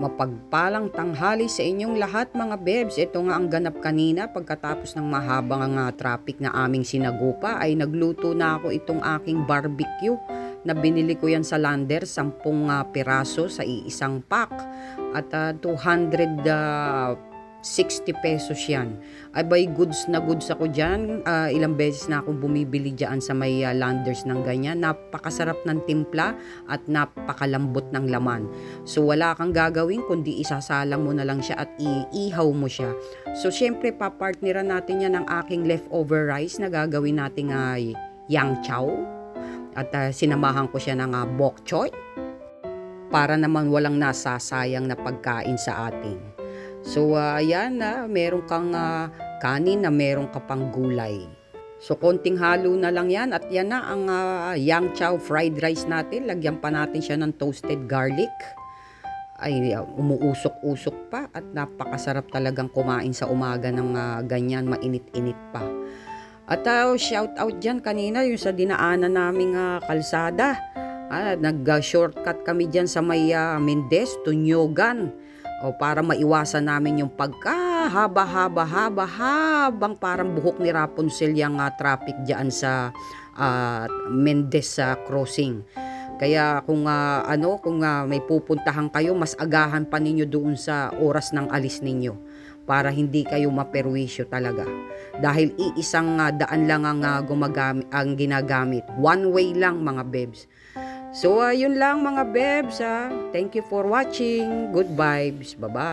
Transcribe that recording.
Mapagpalang tanghali sa inyong lahat mga bebs. Ito nga ang ganap kanina pagkatapos ng mahabang traffic na aming sinagupa ay nagluto na ako itong aking barbecue na binili ko yan sa Lander, 10 piraso sa iisang pack at 260 pesos yan. Ay bay, goods na goods ako dyan. Ilang beses na akong bumibili dyan sa may Landers ng ganyan. Napakasarap ng timpla at napakalambot ng laman. So wala kang gagawin kundi isasalang mo na lang siya at iihaw mo siya. So syempre papartneran natin yan ng aking leftover rice na gagawin nating yang chow. At sinamahan ko siya ng bok choy para naman walang nasasayang na pagkain sa atin. So ayan na, meron kang kanin na meron ka pang gulay. So konting halo na lang yan at yan na ang yang chow fried rice natin. Lagyan pa natin siya ng toasted garlic. Ay umuusok-usok pa at napakasarap talagang kumain sa umaga ng ganyan, mainit-init pa. At shout out dyan kanina yung sa dinaanan naming kalsada. Nag-shortcut kami dyan sa may Mendez, Tunyogan. O para maiwasan namin yung pagkahaba-habang parang buhok ni Rapunzel yung traffic dyan sa Mendez crossing. Kaya kung may pupuntahan kayo, mas agahan pa ninyo doon sa oras ng alis ninyo para hindi kayo maperwisyo talaga. Dahil iisang daan lang ang ginagamit. One way lang mga bebs. So, yun lang mga bebs. Thank you for watching. Good vibes. Bye-bye.